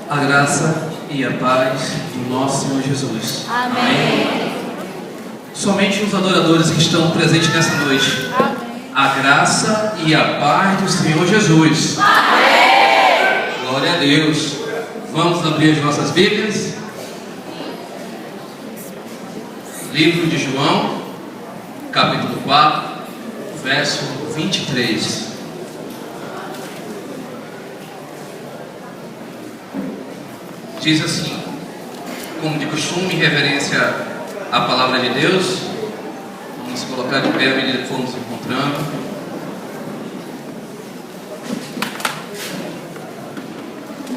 A graça e a paz do nosso Senhor Jesus. Amém. Somente os adoradores que estão presentes nessa noite. Amém. A graça e a paz do Senhor Jesus. Amém. Glória a Deus. Vamos abrir as nossas Bíblias. Livro de João, capítulo 4, verso 23. Diz assim, como de costume, em reverência à palavra de Deus, vamos colocar de pé à medida que formos encontrando.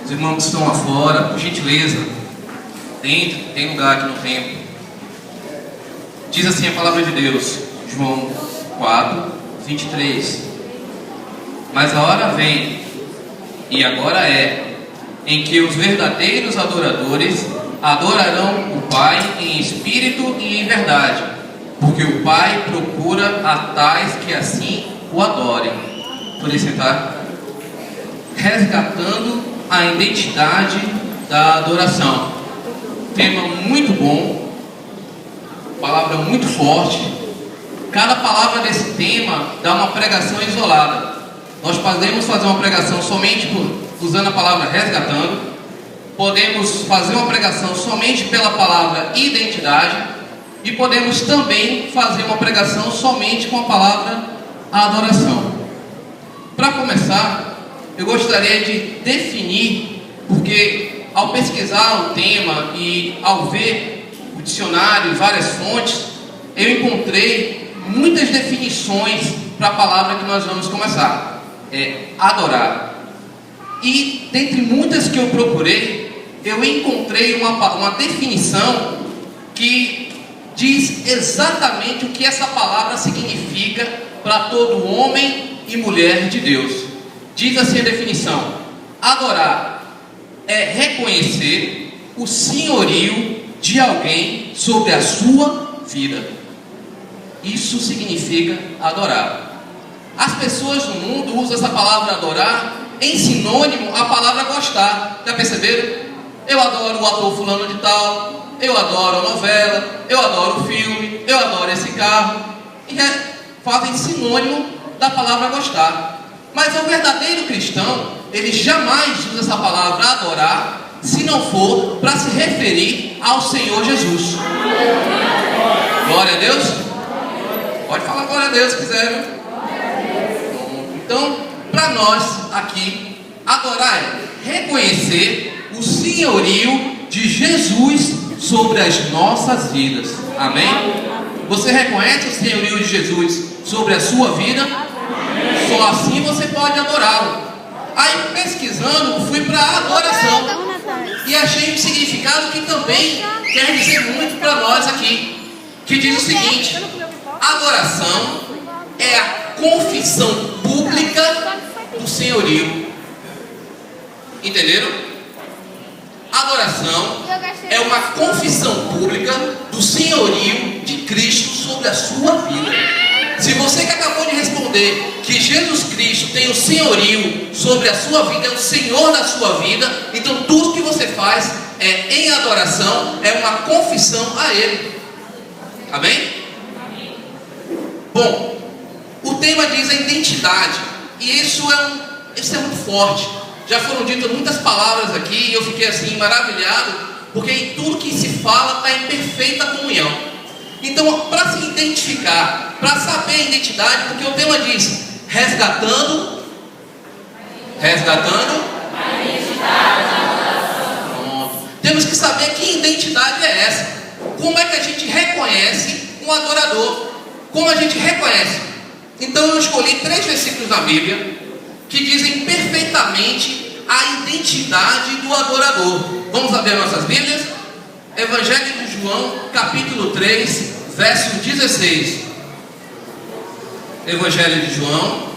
Os irmãos que estão lá fora, por gentileza, dentro, tem lugar aqui no templo. Diz assim a palavra de Deus, João 4, 23. Mas a hora vem, e agora é, em que os verdadeiros adoradores adorarão o Pai em espírito e em verdade, porque o Pai procura a tais que assim o adorem. Podem sentar. Resgatando a identidade da adoração. Tema muito bom, palavra muito forte. Cada palavra desse tema dá uma pregação isolada. Nós podemos fazer uma pregação somente usando a palavra resgatando, podemos fazer uma pregação somente pela palavra identidade, e podemos também fazer uma pregação somente com a palavra adoração. Para começar, eu gostaria de definir, porque ao pesquisar o tema e ao ver o dicionário e várias fontes, eu encontrei muitas definições para a palavra que nós vamos começar. É adorar. E dentre muitas que eu procurei, eu encontrei uma definição que diz exatamente o que essa palavra significa para todo homem e mulher de Deus. Diz assim a definição: adorar é reconhecer o senhorio de alguém sobre a sua vida. Isso significa adorar. As pessoas no mundo usam essa palavra adorar em sinônimo à palavra gostar. Já perceberam? Eu adoro o ator fulano de tal, eu adoro a novela, eu adoro o filme, eu adoro esse carro. E fazem sinônimo da palavra gostar. Mas o verdadeiro cristão, ele jamais usa essa palavra adorar, se não for para se referir ao Senhor Jesus. Glória a Deus. Pode falar glória a Deus se quiser. Então, para nós aqui, adorar é reconhecer o senhorio de Jesus sobre as nossas vidas. Amém? Você reconhece o senhorio de Jesus sobre a sua vida? Só assim você pode adorá-lo. Aí, pesquisando, fui para a adoração e achei um significado que também quer dizer muito para nós aqui, que diz o seguinte: adoração é a confissão pública do senhorio. Entenderam? Adoração é uma confissão pública do senhorio de Cristo sobre a sua vida. Se você que acabou de responder que Jesus Cristo tem o senhorio sobre a sua vida, é o Senhor da sua vida, então tudo que você faz em adoração é uma confissão a Ele. Amém? Bom, o tema diz a identidade, e isso é muito forte. Já foram ditas muitas palavras aqui e eu fiquei assim maravilhado, porque em tudo que se fala está em perfeita comunhão. Então, para se identificar, para saber a identidade, porque o tema diz resgatando a identidade da adoração. Temos que saber que identidade é essa. Como é que a gente reconhece um adorador? Como a gente reconhece? Então eu escolhi 3 versículos na Bíblia que dizem perfeitamente a identidade do adorador. Vamos abrir nossas Bíblias? Evangelho de João, capítulo 3, verso 16. Evangelho de João,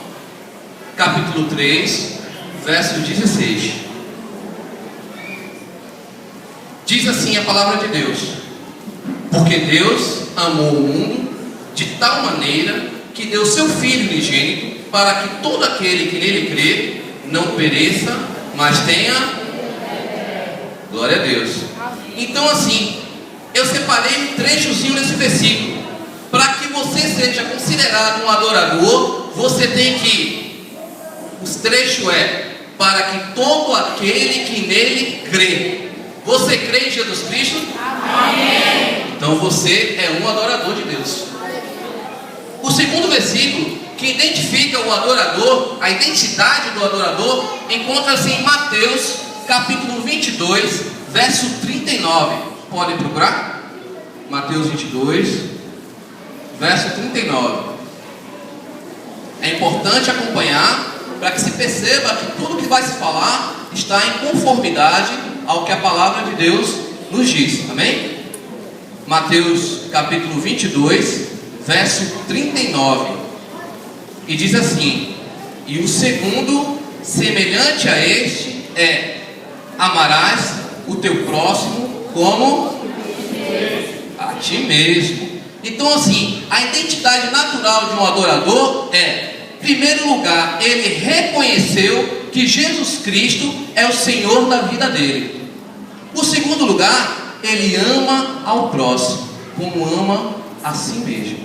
capítulo 3, verso 16. Diz assim a palavra de Deus: porque Deus amou o mundo de tal maneira que deu seu Filho unigênito, para que todo aquele que nele crê não pereça, mas tenha Glória a Deus. Então assim, eu separei um trechozinho nesse versículo. Para que você seja considerado um adorador, você tem que, os trechos para que todo aquele que nele crê. Você crê em Jesus Cristo? Amém. Então você é um adorador de Deus. O segundo versículo, que identifica o adorador, a identidade do adorador, encontra-se em Mateus, capítulo 22, verso 39. Podem procurar? Mateus 22, verso 39. É importante acompanhar para que se perceba que tudo que vai se falar está em conformidade ao que a palavra de Deus nos diz. Amém? Mateus capítulo 22, verso 39. E diz assim: e o segundo, semelhante a este, é: amarás o teu próximo como a ti mesmo. Então assim, a identidade natural de um adorador é, em primeiro lugar, ele reconheceu que Jesus Cristo é o Senhor da vida dele. O segundo lugar, ele ama ao próximo como ama a si mesmo.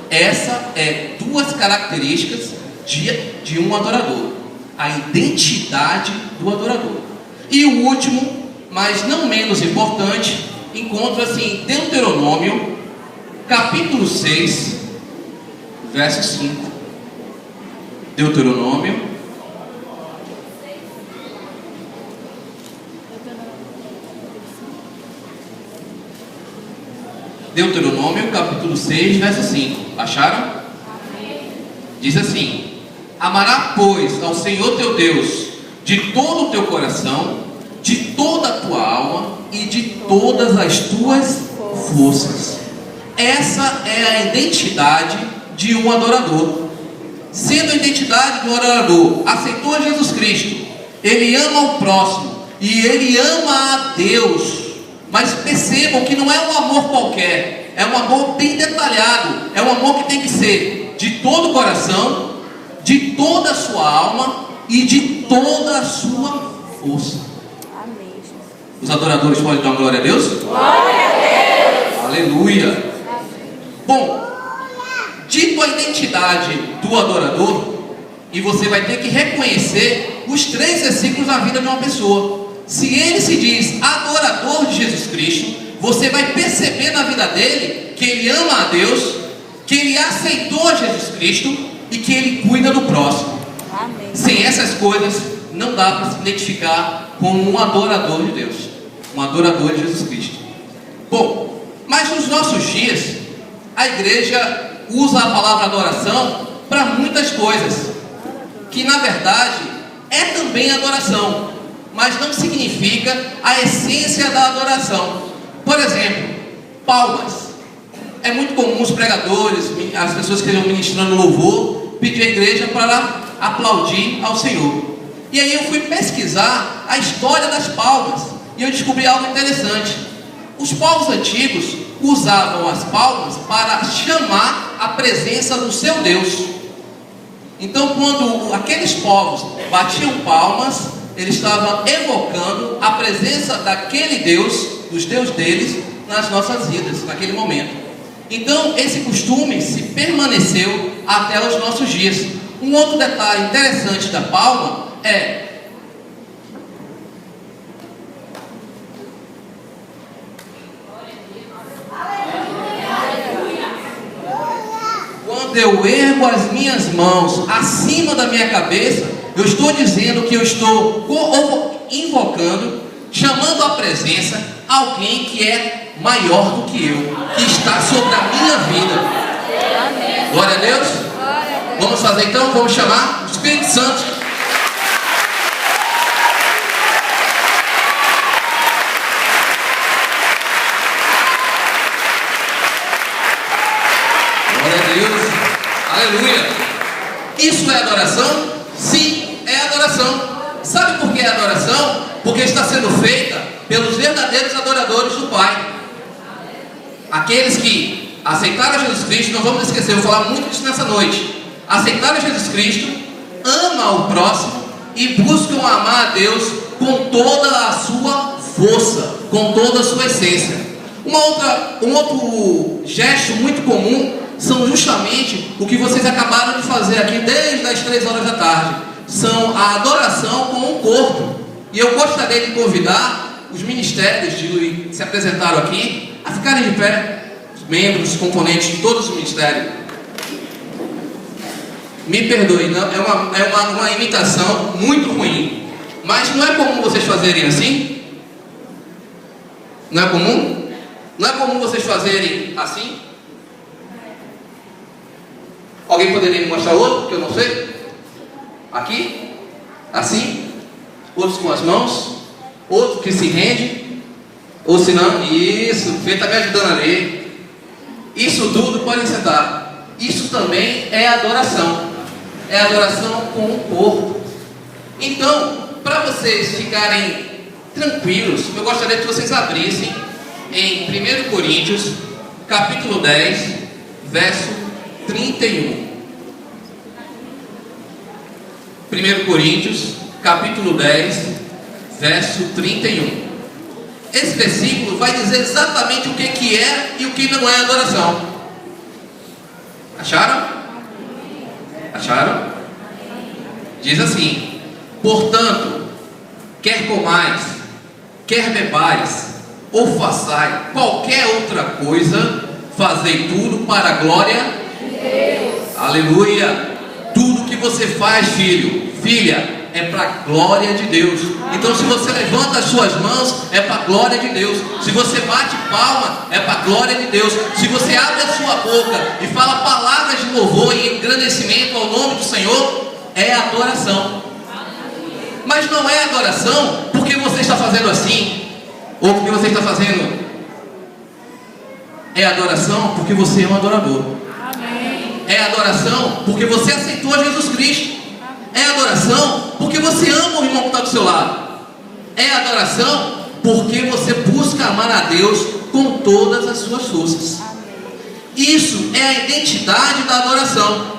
Essa é duas características de um adorador: a identidade do adorador. E o último, mas não menos importante, encontra-se em Deuteronômio capítulo 6, verso 5. Deuteronômio capítulo 6, verso 5. Acharam? Diz assim: amará, pois, ao Senhor teu Deus de todo o teu coração, de toda a tua alma e de todas as tuas forças. Essa é a identidade de um adorador. Sendo a identidade do adorador, aceitou Jesus Cristo, ele ama o próximo e ele ama a Deus. Mas percebam que não é um amor qualquer, é um amor bem detalhado, é um amor que tem que ser de todo o coração, de toda a sua alma e de toda a sua força. Amém. Os adoradores podem dar glória a Deus? Glória a Deus! Aleluia! Bom, dito a identidade do adorador, e você vai ter que reconhecer os 3 versículos da vida de uma pessoa. Se ele se diz adorador de Jesus Cristo, você vai perceber na vida dele que ele ama a Deus, que ele aceitou a Jesus Cristo e que ele cuida do próximo. Amém. Sem essas coisas, não dá para se identificar como um adorador de Deus, um adorador de Jesus Cristo. Bom, mas nos nossos dias, a igreja usa a palavra adoração para muitas coisas, que na verdade é também adoração, mas não significa a essência da adoração. Por exemplo, palmas. É muito comum os pregadores, as pessoas que estão ministrando louvor, pedir à igreja para aplaudir ao Senhor. E aí eu fui pesquisar a história das palmas e eu descobri algo interessante. Os povos antigos usavam as palmas para chamar a presença do seu Deus. Então, quando aqueles povos batiam palmas, eles estavam evocando a presença daquele Deus, dos Deus deles, nas nossas vidas, naquele momento. Então, esse costume se permaneceu até os nossos dias. Um outro detalhe interessante da palma é: quando eu ergo as minhas mãos acima da minha cabeça, eu estou dizendo que eu estou invocando, chamando à presença alguém que é maior do que eu, que está sobre a minha vida. Glória a Deus. Vamos fazer então? Vamos chamar o Espírito Santo. Glória a Deus. Aleluia. Isso é adoração? Sim, é adoração. Sabe por que é adoração? Porque está sendo feita pelos verdadeiros adoradores do Pai. Aqueles que aceitaram Jesus Cristo, não vamos esquecer, eu vou falar muito disso nessa noite. Aceitaram Jesus Cristo, amam o próximo e buscam amar a Deus com toda a sua força, com toda a sua essência. Um outro gesto muito comum são justamente o que vocês acabaram de fazer aqui desde as 3 horas da tarde. São a adoração com o corpo. E eu gostaria de convidar os ministérios que se apresentaram aqui a ficarem de pé, os membros, os componentes de todos os ministérios. Me perdoe, não, é uma imitação muito ruim. Mas não é comum vocês fazerem assim? Não é comum? Não é comum vocês fazerem assim? Alguém poderia me mostrar outro, que eu não sei? Aqui? Assim? Outros com as mãos? Outro que se rende? Ou se não? Isso, o Fê está me ajudando a ler. Isso tudo, podem sentar. Isso também é adoração. É adoração com o corpo. Então, para vocês ficarem tranquilos, eu gostaria que vocês abrissem em 1 Coríntios, capítulo 10, verso 31. 1 Coríntios, capítulo 10, verso 31. Esse versículo vai dizer exatamente o que é e o que não é adoração. Acharam? Acharam? Diz assim: portanto, quer comais, quer bebais, ou façais qualquer outra coisa, fazei tudo para a glória de Deus. Aleluia! Tudo que você faz, filho, filha, é para a glória de Deus. Então, se você levanta as suas mãos, é para a glória de Deus. Se você bate palma, é para a glória de Deus. Se você abre a sua boca e fala palavras de louvor e engrandecimento ao nome do Senhor, é adoração. Mas não é adoração porque você está fazendo assim, ou porque você está fazendo. É adoração porque você é um adorador. É adoração porque você aceitou Jesus Cristo. É adoração porque você ama o irmão que está do seu lado. É adoração porque você busca amar a Deus com todas as suas forças. Isso é a identidade da adoração.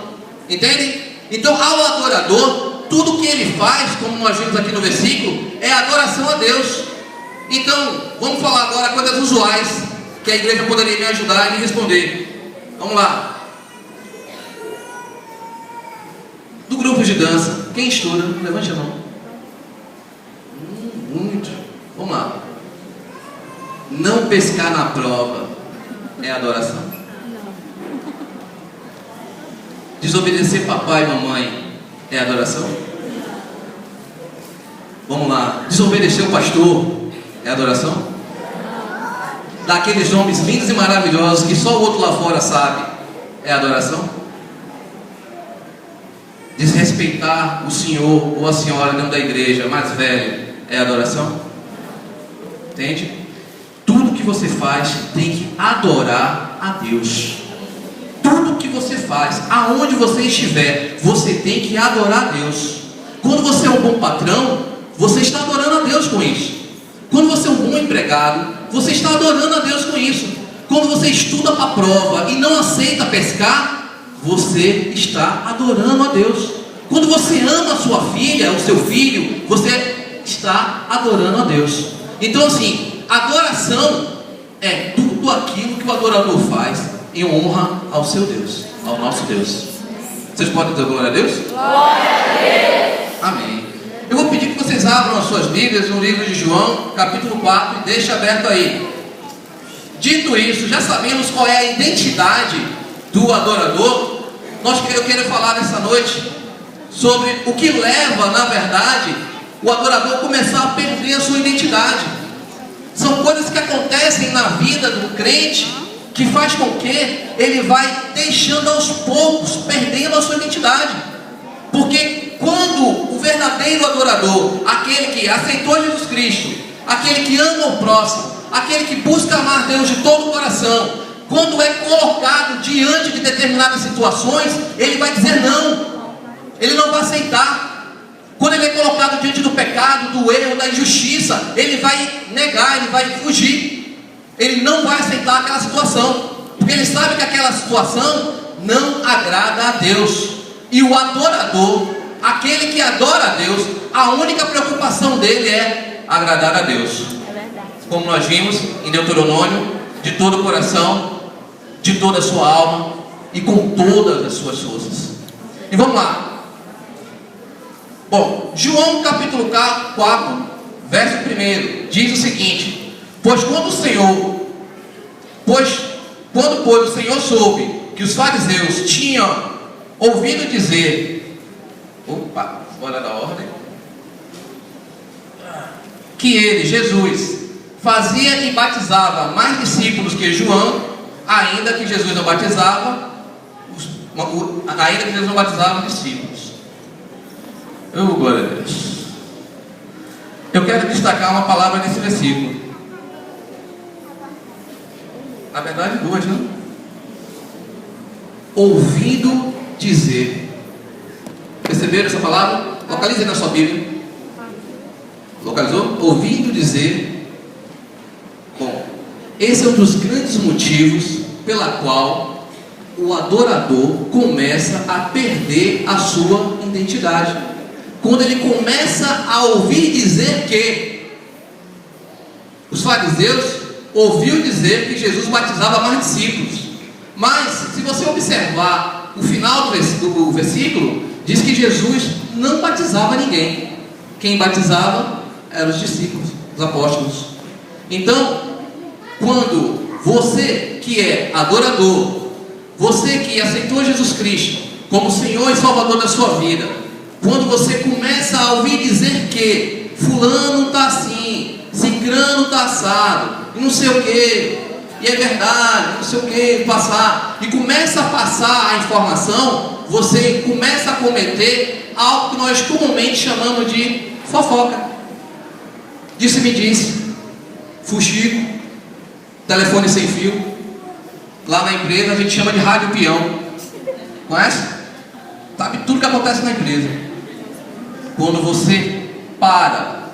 Entende? Então, ao adorador, tudo que ele faz, como nós vimos aqui no versículo, é adoração a Deus. Então, vamos falar agora coisas usuais que a igreja poderia me ajudar e me responder. Vamos lá. Do grupo de dança, quem estuda? Levante a mão. Muito. Vamos lá. Não pescar na prova é adoração. Desobedecer papai e mamãe é adoração? Vamos lá. Desobedecer o pastor é adoração? Dar aqueles nomes lindos e maravilhosos que só o outro lá fora sabe é adoração? Desrespeitar o senhor ou a senhora dentro da igreja mais velho é adoração? Entende? Tudo que você faz tem que adorar a Deus. Tudo que você faz, aonde você estiver, você tem que adorar a Deus. Quando você é um bom patrão, você está adorando a Deus com isso. Quando você é um bom empregado, você está adorando a Deus com isso. Quando você estuda para a prova e não aceita pescar, você está adorando a Deus. Quando você ama a sua filha, o seu filho, você está adorando a Deus. Então assim, adoração é tudo aquilo que o adorador faz em honra ao seu Deus, ao nosso Deus. Vocês podem dizer glória a Deus? Glória a Deus! Amém. Eu vou pedir que vocês abram as suas Bíblias no livro de João, capítulo 4, e deixem aberto aí. Dito isso, já sabemos qual é a identidade do adorador. Eu quero falar nessa noite sobre o que leva, na verdade, o adorador a começar a perder a sua identidade. São coisas que acontecem na vida do crente que faz com que ele vai deixando aos poucos, perdendo a sua identidade. Porque quando o verdadeiro adorador, aquele que aceitou Jesus Cristo, aquele que ama o próximo, aquele que busca amar Deus de todo o coração, quando é colocado diante de determinadas situações, ele vai dizer não. Ele não vai aceitar. Quando ele é colocado diante do pecado, do erro, da injustiça, ele vai negar, ele vai fugir. Ele não vai aceitar aquela situação, porque ele sabe que aquela situação não agrada a Deus. E o adorador, aquele que adora a Deus, a única preocupação dele é agradar a Deus. como nós vimos em Deuteronômio, de todo o coração, de toda a sua alma e com todas as suas forças. E vamos lá. Bom, João capítulo 4, verso 1, diz o seguinte: Pois quando o Senhor soube que os fariseus tinham ouvido dizer, fora da ordem, que ele, Jesus, fazia e batizava mais discípulos que João, ainda que Jesus não batizava discípulos. Glória a Deus. Eu quero destacar uma palavra nesse versículo. Na verdade, duas, né? Ouvido dizer. Perceberam essa palavra? Localize na sua Bíblia. Localizou? Ouvido dizer. Bom, esse é um dos grandes motivos pela qual o adorador começa a perder a sua identidade. Quando ele começa a ouvir dizer que os fariseus ouviu dizer que Jesus batizava mais discípulos. Mas, se você observar o final do versículo, diz que Jesus não batizava ninguém. Quem batizava eram os discípulos, os apóstolos. Então, quando você que é adorador, você que aceitou Jesus Cristo como Senhor e Salvador da sua vida, quando você começa a ouvir dizer que fulano está assim, cicrano está assado, e não sei o que, e é verdade, não sei o que, passar, e começa a passar a informação, você começa a cometer algo que nós comumente chamamos de fofoca. Disse-me disse, fuxico, telefone sem fio. Lá na empresa a gente chama de rádio peão. Conhece? Sabe tudo que acontece na empresa. Quando você para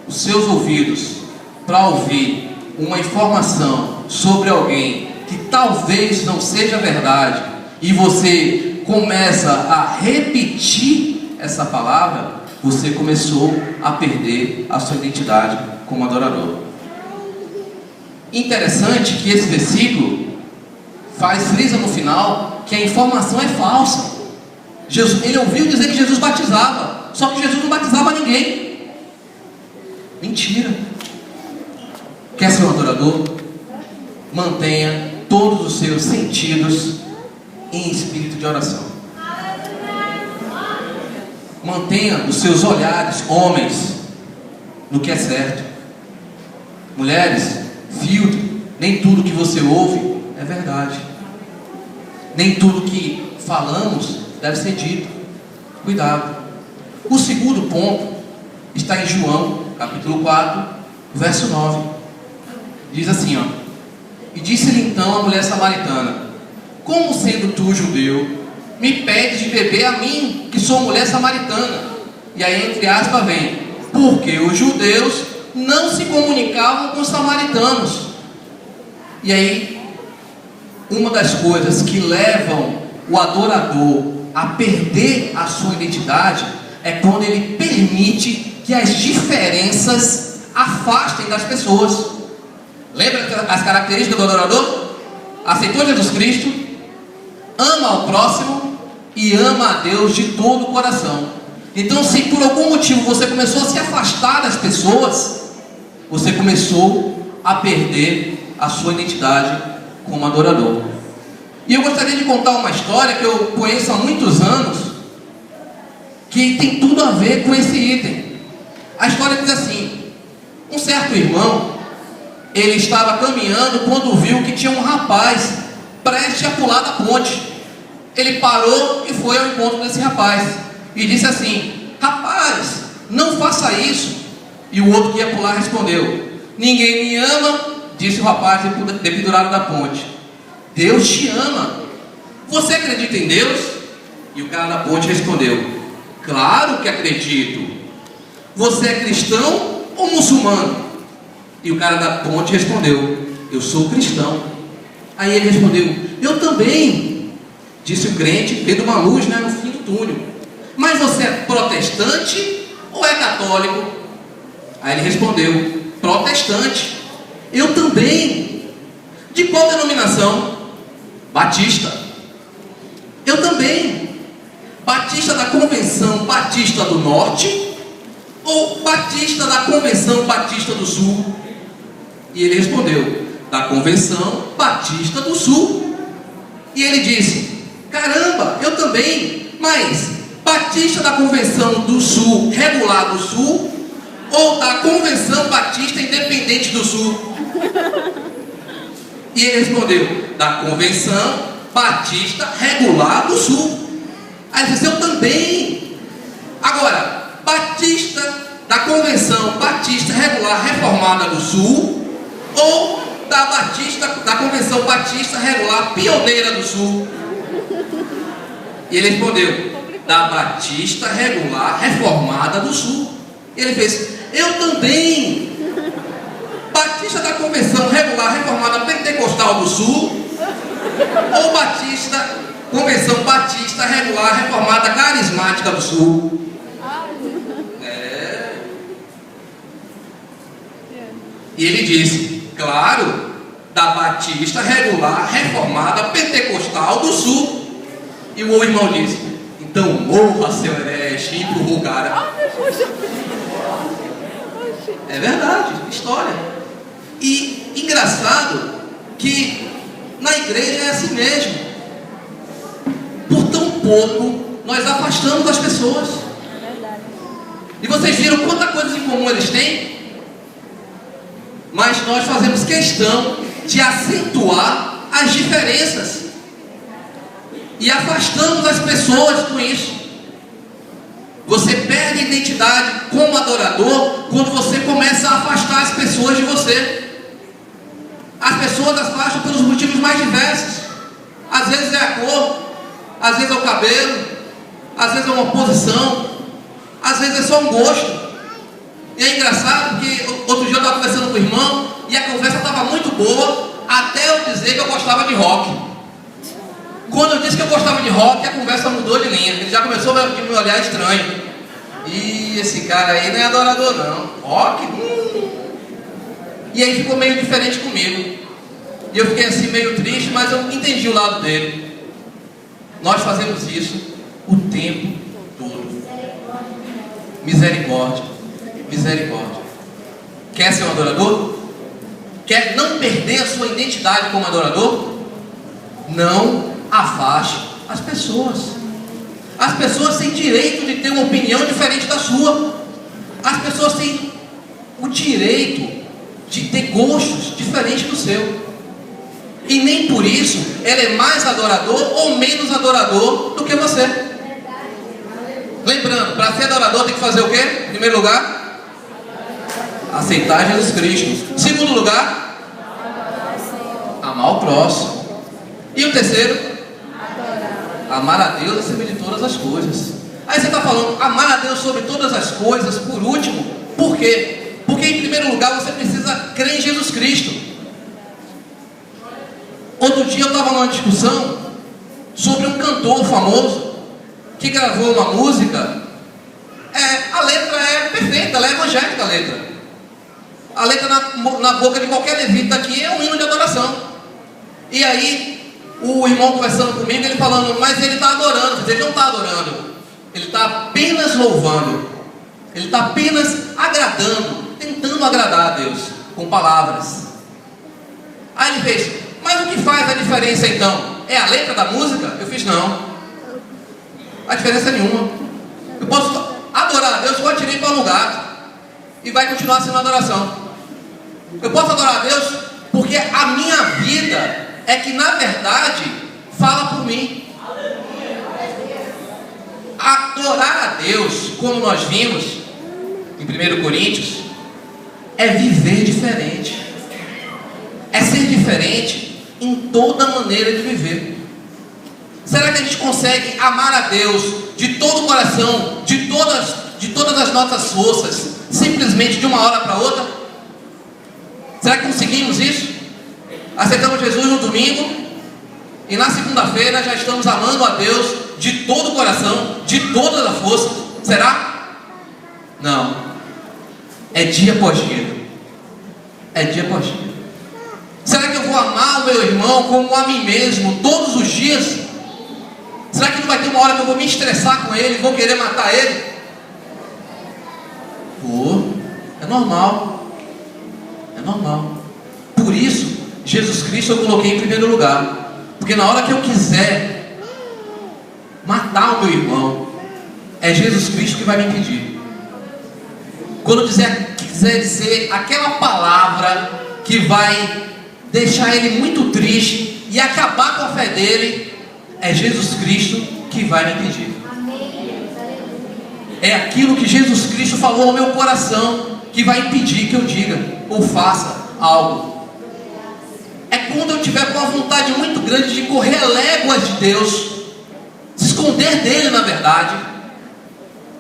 os seus ouvidos para ouvir uma informação sobre alguém que talvez não seja verdade, e você começa a repetir essa palavra, você começou a perder a sua identidade como adorador. Interessante que esse versículo frisa no final que a informação é falsa. Ele ouviu dizer que Jesus batizava, só que Jesus não batizava ninguém. Mentira. Quer ser um adorador? Mantenha todos os seus sentidos em espírito de oração. Mantenha os seus olhares, homens, no que é certo. Mulheres, filtre. Nem tudo que você ouve é verdade. Nem tudo que falamos deve ser dito. Cuidado. O segundo ponto está em João, capítulo 4, verso 9. Diz assim, ó: E disse-lhe então a mulher samaritana: Como sendo tu judeu, me pedes de beber a mim, que sou mulher samaritana? E aí, entre aspas, vem: Porque os judeus não se comunicavam com os samaritanos. E aí, uma das coisas que levam o adorador a perder a sua identidade é quando ele permite que as diferenças afastem das pessoas. Lembra as características do adorador? Aceitou Jesus Cristo, ama ao próximo e ama a Deus de todo o coração. Então, se por algum motivo você começou a se afastar das pessoas, você começou a perder a sua identidade como adorador. E eu gostaria de contar uma história que eu conheço há muitos anos, que tem tudo a ver com esse item. A história diz assim: um certo irmão, ele estava caminhando quando viu que tinha um rapaz prestes a pular da ponte. Ele parou e foi ao encontro desse rapaz e disse assim: Rapaz, não faça isso. E o outro que ia pular respondeu: Ninguém me ama, disse o rapaz dependurado da ponte. Deus te ama. Você acredita em Deus? E o cara da ponte respondeu: Claro que acredito. Você é cristão ou muçulmano? E o cara da ponte respondeu: Eu sou cristão. Aí ele respondeu: Eu também. Disse o crente, vendo uma luz, no fim do túnel. Mas você é protestante ou é católico? Aí ele respondeu: Protestante. Eu também. De qual denominação? Batista. Eu também. Batista da Convenção Batista do Norte ou Batista da Convenção Batista do Sul? E ele respondeu: da Convenção Batista do Sul. E ele disse: caramba, eu também, mas Batista da Convenção do Sul, regular do Sul, ou da Convenção Batista Independente do Sul? E ele respondeu: da Convenção Batista Regular do Sul. Aí ele disse: eu também. Agora, Batista da Convenção Batista Regular Reformada do Sul ou da Convenção Batista Regular Pioneira do Sul? E ele respondeu: da Batista Regular Reformada do Sul. E ele fez: eu também. Batista da Convenção Regular Reformada Pentecostal do Sul ou Convenção Batista Regular Reformada Carismática do Sul? E ele disse: claro, da Batista Regular Reformada Pentecostal do Sul. E o irmão disse: então morra, seu herege, e empurrou o cara. É verdade, história. E engraçado que na igreja é assim mesmo. Por tão pouco nós afastamos as pessoas. E vocês viram quanta coisa em comum eles têm? Mas nós fazemos questão de acentuar as diferenças e afastamos as pessoas com isso. Você perde a identidade como adorador quando você começa a afastar as pessoas de você. As pessoas afastam pelos motivos mais diversos. Às vezes é a cor, às vezes é o cabelo, às vezes é uma posição, às vezes é só um gosto. E é engraçado porque outro dia eu estava conversando com o irmão e a conversa estava muito boa até eu dizer que eu gostava de rock. Quando eu disse que eu gostava de rock, a conversa mudou de linha. Ele já começou a me olhar estranho. E esse cara aí não é adorador não. Rock? E aí ficou meio diferente comigo. E eu fiquei assim meio triste, mas eu entendi o lado dele. Nós fazemos isso o tempo todo. Misericórdia. Misericórdia. Quer ser um adorador? Quer não perder a sua identidade como adorador? Não afaste as pessoas. As pessoas têm direito de ter uma opinião diferente da sua. As pessoas têm o direito de ter gostos diferentes do seu. E nem por isso ela é mais adorador ou menos adorador do que você. Lembrando, para ser adorador tem que fazer o quê? Em primeiro lugar, aceitar Jesus Cristo. Em segundo lugar, amar o próximo. E o terceiro, amar a Deus acima de todas as coisas. Aí você está falando, amar a Deus sobre todas as coisas, por último, por quê? Porque em primeiro lugar você precisa crer em Jesus Cristo. Outro dia eu estava numa discussão sobre um cantor famoso que gravou uma música. A letra é perfeita, ela é evangélica, a letra. A letra na boca de qualquer levita aqui é um hino de adoração. E aí o irmão conversando comigo, ele falando, mas ele está adorando. Ele não está adorando, ele está apenas louvando, ele está apenas agradando, tentando agradar a Deus com palavras. Aí ele fez, mas o que faz a diferença então? É a letra da música? Eu fiz, não. A diferença é nenhuma. Eu posso adorar a Deus, eu atirei para um lugar e vai continuar sendo adoração. Eu posso adorar a Deus porque a minha vida é que na verdade fala por mim. Adorar a Deus, como nós vimos em 1 Coríntios, é viver diferente, é ser diferente em toda maneira de viver. Será que a gente consegue amar a Deus de todo o coração, de todas as nossas forças, simplesmente de uma hora para outra? Será que conseguimos isso? Aceitamos Jesus no domingo e na segunda-feira já estamos amando a Deus de todo o coração, de toda a força. Será? Não. É dia após dia. É dia após dia. Será que eu vou amar o meu irmão como a mim mesmo todos os dias? Será que não vai ter uma hora que eu vou me estressar com ele, vou querer matar ele? Vou. É normal. É normal. Por isso, Jesus Cristo eu coloquei em primeiro lugar. Porque na hora que eu quiser matar o meu irmão, é Jesus Cristo que vai me impedir. Quando eu quiser dizer aquela palavra que vai deixar ele muito triste e acabar com a fé dele, é Jesus Cristo que vai me impedir. É aquilo que Jesus Cristo falou ao meu coração que vai impedir que eu diga ou faça algo. É quando eu tiver com uma vontade muito grande de correr léguas de Deus, se esconder dele, na verdade,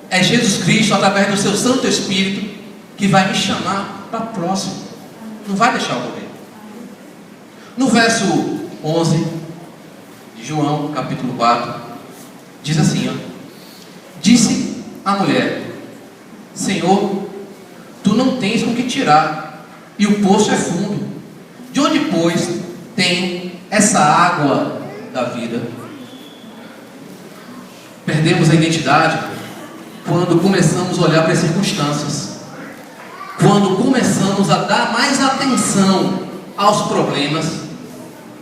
é Jesus Cristo, através do seu Santo Espírito, que vai me chamar para próximo. Não vai deixar eu morrer. No verso 11 de João, capítulo 4, diz assim, disse a mulher: Senhor, tu não tens com que tirar, e o poço é fundo. De onde, pois, tem essa água da vida? Perdemos a identidade quando começamos a olhar para as circunstâncias, quando começamos a dar mais atenção aos problemas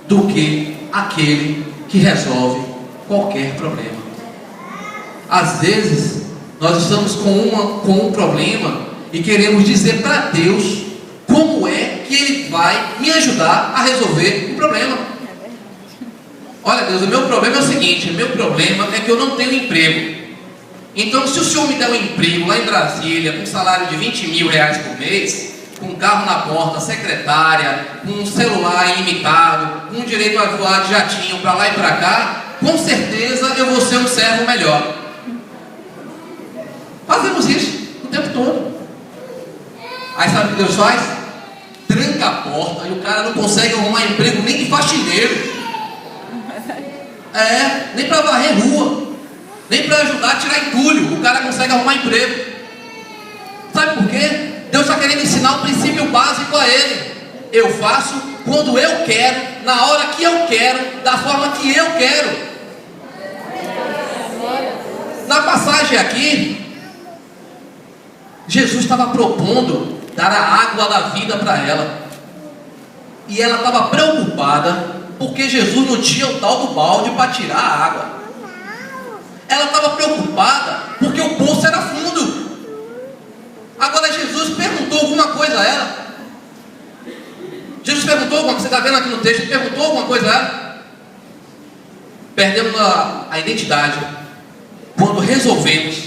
do que aquele que resolve qualquer problema. Às vezes nós estamos com um problema e queremos dizer para Deus como é que Ele vai me ajudar a resolver o problema. Olha, Deus, o meu problema é o seguinte: meu problema é que eu não tenho emprego. Então, se o Senhor me der um emprego lá em Brasília, com um salário de 20 mil reais por mês, com um carro na porta, secretária, com um celular ilimitado, com direito a voar de jatinho para lá e para cá, com certeza eu vou ser um servo melhor. Fazemos isso o tempo todo. Aí sabe o que Deus faz? Tranca a porta e o cara não consegue arrumar emprego nem de faxineiro. Nem para varrer rua, nem para ajudar a tirar entulho o cara consegue arrumar emprego. Sabe por quê? Deus está querendo ensinar o princípio básico a ele. Eu faço quando eu quero, na hora que eu quero, da forma que eu quero. Na passagem aqui, Jesus estava propondo dar a água da vida para ela. E ela estava preocupada porque Jesus não tinha o tal do balde para tirar a água. Ela estava preocupada porque o poço era fundo. Agora Jesus perguntou alguma coisa a ela. Jesus perguntou alguma coisa, você está vendo aqui no texto, perguntou alguma coisa a ela. Perdemos a identidade quando resolvemos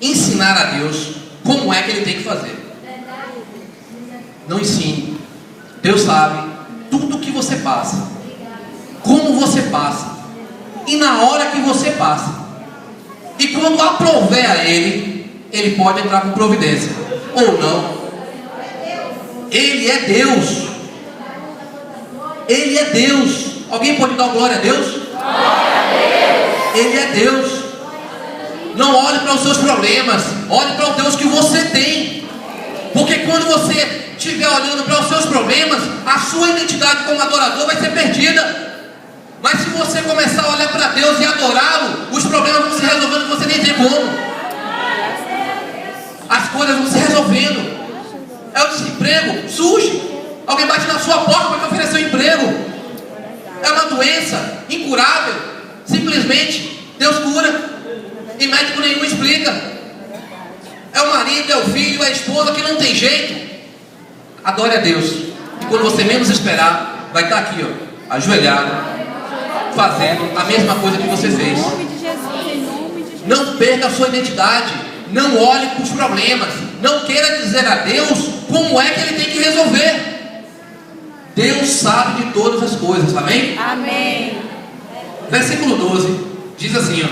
ensinar a Deus como é que Ele tem que fazer. Não ensine. Deus sabe tudo o que você passa, como você passa e na hora que você passa. E quando aprouver a Ele, Ele pode entrar com providência ou não. Ele é Deus. Ele é Deus. Alguém pode dar glória a Deus? Glória a Deus. Ele é Deus. Não olhe para os seus problemas, olhe para o Deus que você tem. Porque quando você estiver olhando para os seus problemas, a sua identidade como adorador vai ser perdida. Mas se você começar a olhar para Deus e adorá-lo, os problemas vão se resolvendo e você nem tem como. As coisas vão se resolvendo. É o desemprego, surge. Alguém bate na sua porta para te oferecer um emprego. É uma doença incurável. Simplesmente Deus cura e médico nenhum explica. É o marido, é o filho, é a esposa que não tem jeito. Adore a Deus. E quando você menos esperar, vai estar aqui, ajoelhado, fazendo a mesma coisa que você fez. Não perca a sua identidade. Não olhe para os problemas. Não queira dizer a Deus como é que Ele tem que resolver. Deus sabe de todas as coisas, amém? Amém. Versículo 12 diz assim,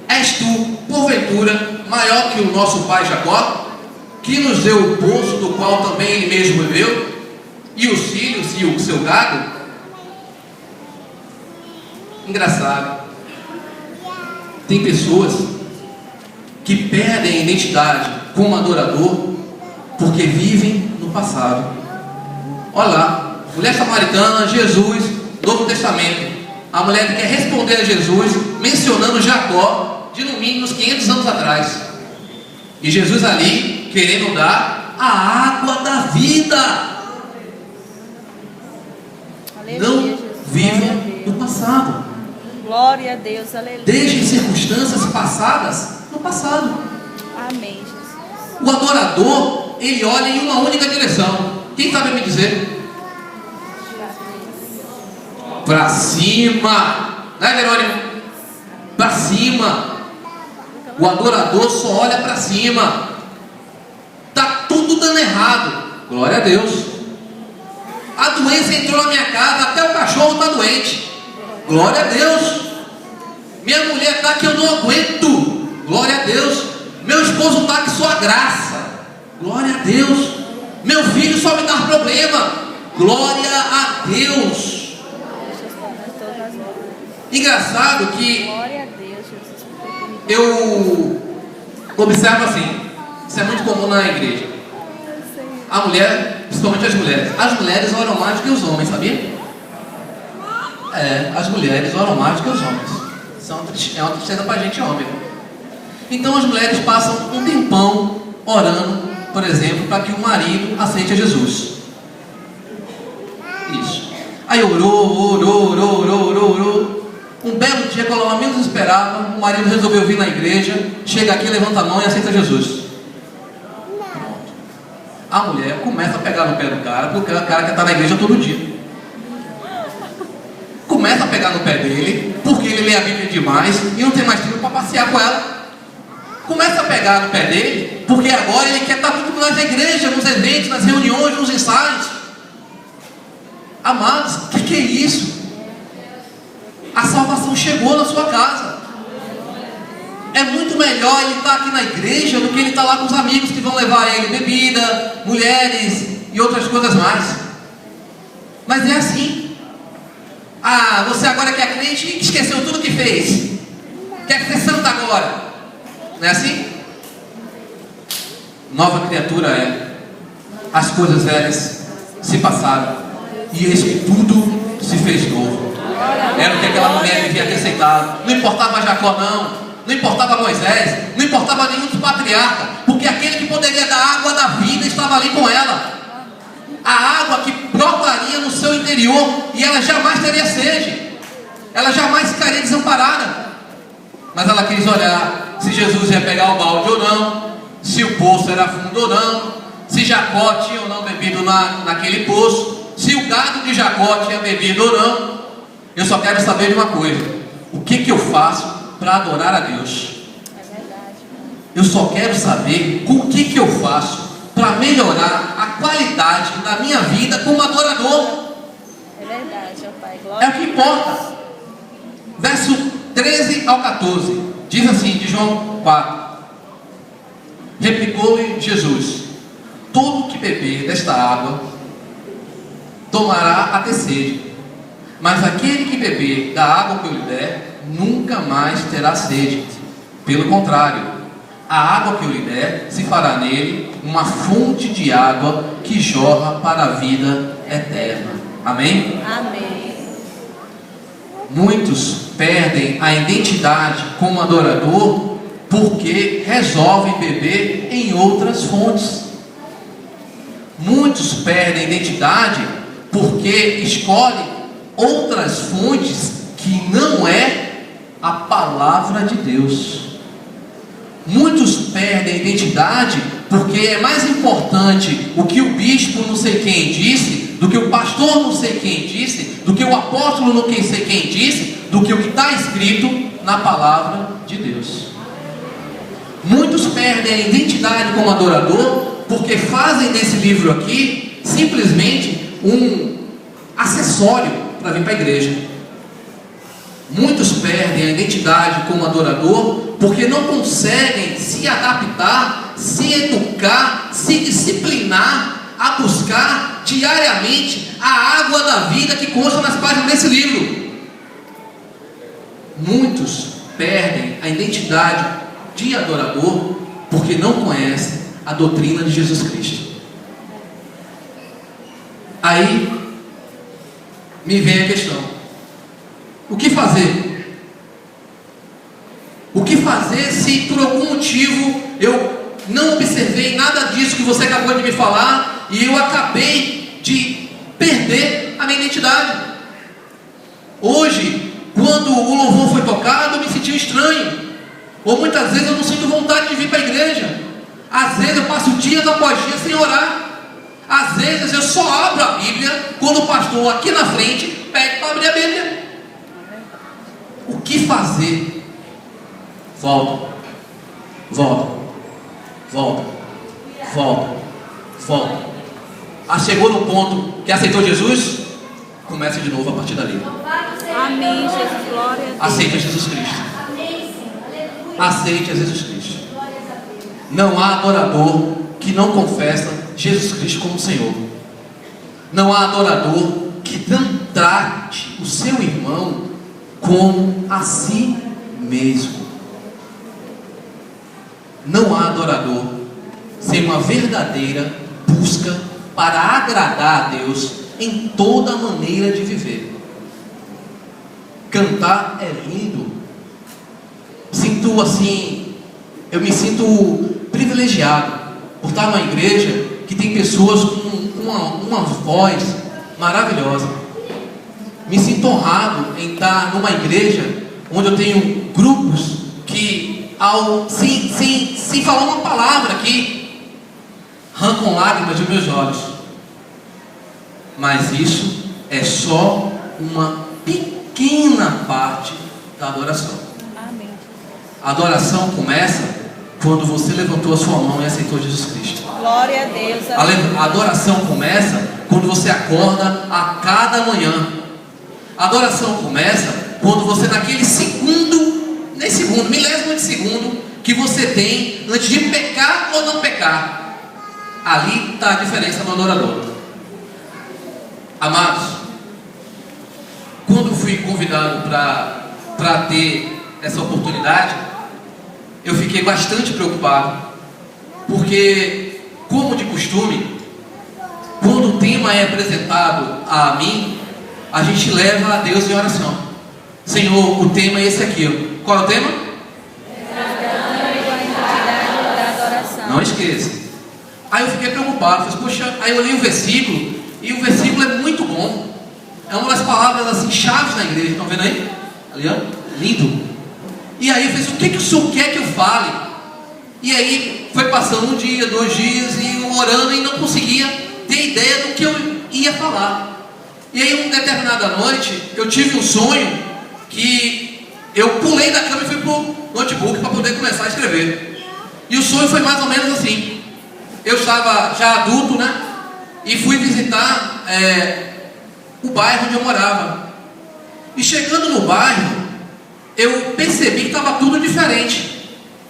És tu, porventura, maior que o nosso pai Jacó, que nos deu o poço do qual também ele mesmo bebeu, e os filhos e o seu gado? Engraçado. Tem pessoas que perdem a identidade como adorador porque vivem no passado. Olha lá, mulher samaritana, Jesus, Novo Testamento. A mulher quer responder a Jesus, mencionando Jacó, de no mínimo uns 500 anos atrás. E Jesus ali, querendo dar a água da vida. Aleluia, Não Jesus. viva Glória a Deus. no passado. Glória a Deus, aleluia. Deixem circunstâncias passadas no passado. Amém, Jesus. O adorador, ele olha em uma única direção. Quem sabe me dizer? Para cima. Né, Verônica? Para cima. O adorador só olha para cima. Está tudo dando errado. Glória a Deus. A doença entrou na minha casa, até o cachorro está doente. Glória a Deus. Minha mulher está que eu não aguento. Glória a Deus. Meu esposo está que só a graça. Glória a Deus. Meu filho só me dá problema. Glória a Deus. Engraçado que Glória a Deus, Jesus. eu observo assim, isso é muito comum na igreja. A mulher, principalmente as mulheres oram mais do que os homens, sabia? As mulheres oram mais do que os homens. Isso é uma tristeza pra gente, homem. Então as mulheres passam um tempão orando, por exemplo, para que o marido aceite a Jesus. Isso. Aí orou. Um belo dia, quando ela menos esperava, o marido resolveu vir na igreja, chega aqui, levanta a mão e aceita Jesus. Pronto. A mulher começa a pegar no pé do cara, porque o cara quer estar na igreja todo dia. Começa a pegar no pé dele, porque ele lê a Bíblia demais e não tem mais tempo para passear com ela. Começa a pegar no pé dele, porque agora ele quer estar tudo nas igrejas, nos eventos, nas reuniões, nos ensaios. Amados, o que é isso? A salvação chegou na sua casa. É muito melhor ele estar aqui na igreja do que ele estar lá com os amigos que vão levar ele bebida, mulheres e outras coisas mais. Mas é assim. Você agora que é crente e esqueceu tudo que fez. Quer ser santo agora. Não é assim? Nova criatura é. As coisas velhas se passaram e eis que tudo se fez novo. Era o que aquela mulher devia ter aceitado. Não importava Jacó não importava Moisés, não importava nenhum dos patriarcas, porque aquele que poderia dar água da vida estava ali com ela. A água que brotaria no seu interior, e ela jamais teria sede, ela jamais ficaria desamparada. Mas ela quis olhar se Jesus ia pegar o balde ou não, se o poço era fundo ou não, se Jacó tinha ou não bebido naquele poço, se o gado de Jacó tinha bebido ou não. Eu só quero saber de uma coisa: o que eu faço para adorar a Deus? Eu só quero saber o que eu faço para melhorar a qualidade da minha vida como adorador. É verdade, ó Pai. Glória É o que importa. Verso 13 ao 14 diz assim, de João 4: replicou-lhe Jesus: todo que beber desta água tomará até sede, mas aquele que beber da água que eu lhe der nunca mais terá sede. Pelo contrário, a água que eu lhe der se fará nele uma fonte de água que jorra para a vida eterna. Amém? Amém. Muitos perdem a identidade como adorador porque resolvem beber em outras fontes. Muitos perdem a identidade porque escolhem outras fontes que não é a palavra de Deus. Muitos perdem a identidade porque é mais importante o que o bispo não sei quem disse, do que o pastor não sei quem disse, do que o apóstolo não sei quem disse, do que o que está escrito na palavra de Deus. Muitos perdem a identidade como adorador porque fazem desse livro aqui simplesmente um acessório para vir para a igreja. Muitos perdem a identidade como adorador porque não conseguem se adaptar, se educar, se disciplinar a buscar diariamente a água da vida que consta nas páginas desse livro. Muitos perdem a identidade de adorador porque não conhecem a doutrina de Jesus Cristo. Aí me vem a questão: o que fazer? O que fazer se por algum motivo eu não observei nada disso que você acabou de me falar e eu acabei de perder a minha identidade? Hoje, quando o louvor foi tocado, eu me senti estranho. Ou muitas vezes eu não sinto vontade de vir para a igreja. Às vezes eu passo dias após dias sem orar. Às vezes eu só abro a Bíblia quando o pastor aqui na frente pede para abrir a Bíblia. O que fazer? Volta, volta, volta, volta, volta. Ah, chegou no ponto que aceitou Jesus? Comece de novo a partir dali. Amém, Jesus, glória a Deus. Aceita Jesus Cristo. Aceite Jesus Cristo. Não há adorador que não confessa Jesus Cristo como Senhor. Não há adorador que não trate o seu irmão como a si mesmo. Não há adorador sem uma verdadeira busca para agradar a Deus em toda maneira de viver. Cantar é lindo. Sinto assim, eu me sinto privilegiado por estar numa igreja que tem pessoas com uma voz maravilhosa. Me sinto honrado em estar numa igreja onde eu tenho grupos que, sem falar uma palavra aqui, arrancam lágrimas dos meus olhos. Mas isso é só uma pequena parte da adoração. Amém. A adoração começa quando você levantou a sua mão e aceitou Jesus Cristo. Glória a Deus. A adoração começa quando você acorda a cada manhã. A adoração começa quando você, naquele segundo, milésimo de segundo que você tem antes de pecar ou não pecar, ali está a diferença do adorador. Amados, quando fui convidado para ter essa oportunidade, eu fiquei bastante preocupado, porque, como de costume, quando o tema é apresentado a mim, a gente leva a Deus em oração. Senhor, o tema é esse aqui. Qual é o tema? Não esqueça. Aí eu fiquei preocupado, falei, poxa, aí eu li o versículo, e o versículo é muito bom. É uma das palavras assim, chaves na igreja, estão vendo aí? Ali, ó, lindo. E aí eu falei, o que o senhor quer que eu fale? E aí foi passando um dia, 2 dias, e eu orando e não conseguia ter ideia do que eu ia falar. E aí uma determinada noite, eu tive um sonho que eu pulei da cama e fui pro notebook para poder começar a escrever. E o sonho foi mais ou menos assim. Eu estava já adulto, né? E fui visitar o bairro onde eu morava. E chegando no bairro, eu percebi que estava tudo diferente.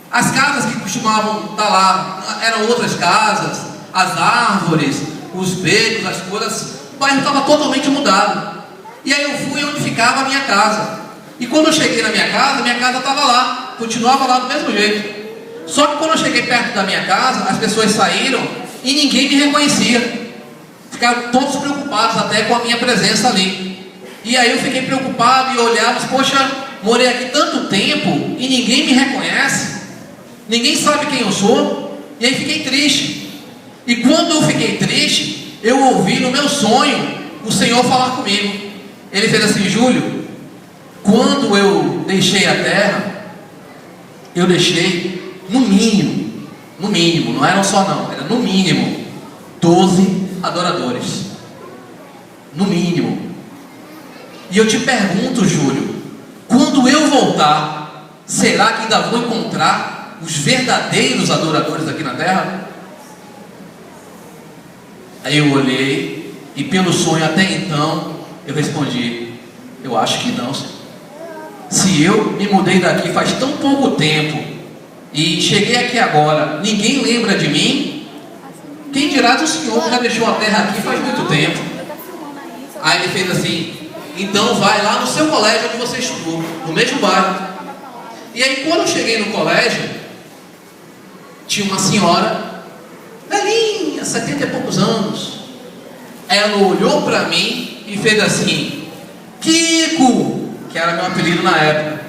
As casas que costumavam estar lá eram outras casas, as árvores, os becos, as coisas. O bairro estava totalmente mudado. E aí eu fui onde ficava a minha casa. E quando eu cheguei na minha casa estava lá, continuava lá do mesmo jeito. Só que quando eu cheguei perto da minha casa, as pessoas saíram e ninguém me reconhecia. Ficaram todos preocupados até com a minha presença ali. E aí eu fiquei preocupado e olhava, poxa, morei aqui tanto tempo e ninguém me reconhece, ninguém sabe quem eu sou. E aí fiquei triste. E quando eu fiquei triste, eu ouvi no meu sonho o Senhor falar comigo. Ele fez assim: Júlio, quando eu deixei a terra, eu deixei no mínimo, não eram só não, era no mínimo 12 adoradores, no mínimo. E eu te pergunto, Júlio, quando eu voltar, será que ainda vou encontrar os verdadeiros adoradores aqui na terra? Aí eu olhei e pelo sonho até então eu respondi: eu acho que não, Senhor. Se eu me mudei daqui faz tão pouco tempo e cheguei aqui agora, ninguém lembra de mim, quem dirá do Senhor que já deixou a terra aqui faz muito tempo? Aí ele fez assim: então vai lá no seu colégio onde você estudou, no mesmo bairro. E aí quando eu cheguei no colégio, tinha uma senhora velhinha, 70 e poucos anos, ela olhou para mim e fez assim: Kiko, que era meu apelido na época,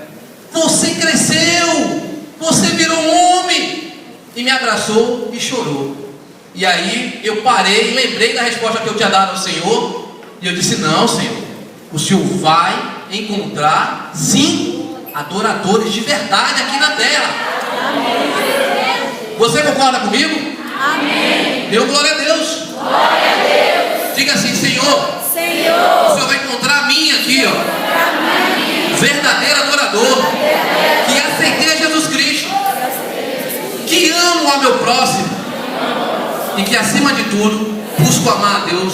você cresceu, você virou homem. E me abraçou e chorou. E aí eu parei, lembrei da resposta que eu tinha dado ao Senhor, e eu disse: não, Senhor, o Senhor vai encontrar, sim, adoradores de verdade aqui na terra. Amém. Você concorda comigo? Amém. Deu glória a Deus. Glória a Deus. Diga assim: Senhor, o Senhor vai encontrar a mim aqui, ó, verdadeiro adorador, que aceitei a Jesus Cristo, que amo ao meu próximo, e que acima de tudo busco amar a Deus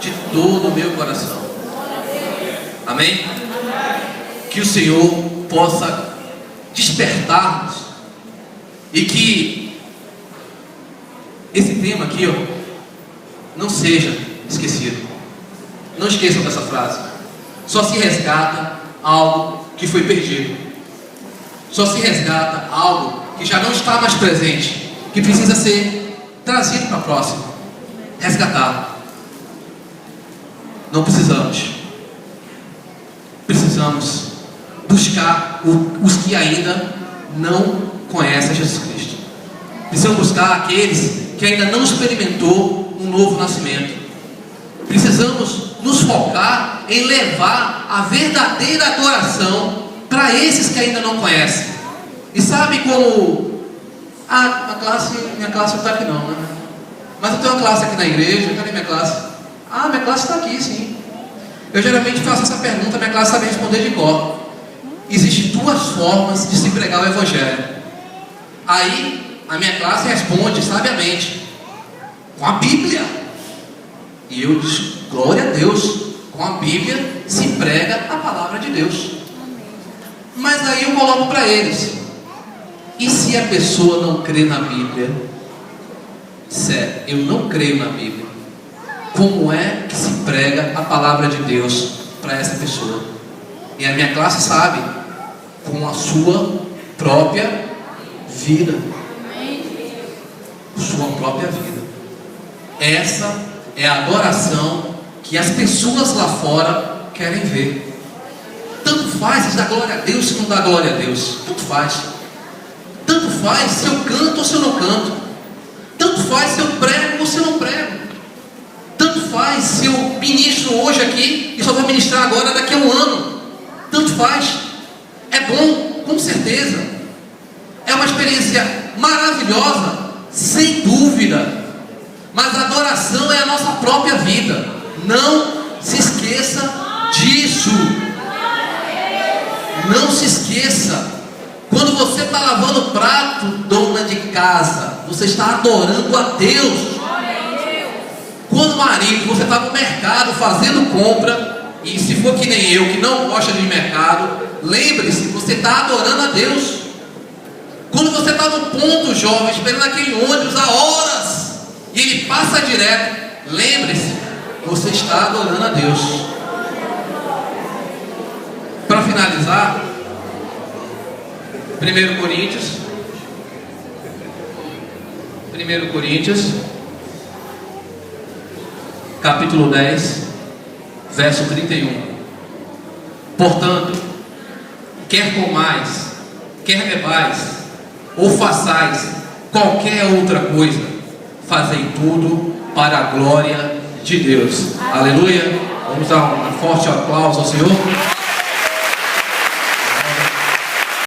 de todo o meu coração. Amém? Que o Senhor possa despertar-nos, e que esse tema aqui, ó, não seja esquecido. Não esqueçam dessa frase. Só se resgata algo que foi perdido. Só se resgata algo que já não está mais presente, que precisa ser trazido para a próxima. Resgatar. Não precisamos buscar os que ainda não conhecem Jesus Cristo. Precisamos buscar aqueles que ainda não experimentou um novo nascimento. Precisamos nos focar em levar a verdadeira adoração para esses que ainda não conhecem. E sabe como minha classe não está aqui não, né? Mas eu tenho uma classe aqui na igreja. Cadê minha classe? Minha classe está aqui, sim. Eu geralmente faço essa pergunta, minha classe sabe responder de cor. Existem duas formas de se pregar o Evangelho. Aí a minha classe responde sabiamente: com a Bíblia. E eu digo: glória a Deus, com a Bíblia se prega a palavra de Deus. Mas aí eu coloco para eles: e se a pessoa não crê na Bíblia? Sério, eu não creio na Bíblia. Como é que se prega a palavra de Deus para essa pessoa? E a minha classe sabe: com a sua própria vida. Sua própria vida. Essa é a adoração que as pessoas lá fora querem ver. Tanto faz se dá glória a Deus, se não dá glória a Deus. Tanto faz. Tanto faz se eu canto ou se eu não canto. Tanto faz se eu prego ou se eu não prego. Tanto faz se eu ministro hoje aqui e só vou ministrar agora daqui a um ano. Tanto faz. É bom, com certeza. É uma experiência maravilhosa, sem dúvida. Mas a adoração é a nossa própria vida. Não se esqueça disso. Não se esqueça. Quando você está lavando o prato, dona de casa, você está adorando a Deus. Quando marido, você está no mercado fazendo compra, e se for que nem eu, que não gosta de mercado, lembre-se, você está adorando a Deus. Quando você está no ponto, jovem, esperando aquele ônibus há horas, e ele passa direto, lembre-se, você está adorando a Deus. Para finalizar, 1 Coríntios, capítulo 10, verso 31. Portanto, quer comais, quer bebais, ou façais qualquer outra coisa, fazei tudo para a glória de Deus. Aleluia. Vamos dar um forte aplauso ao Senhor.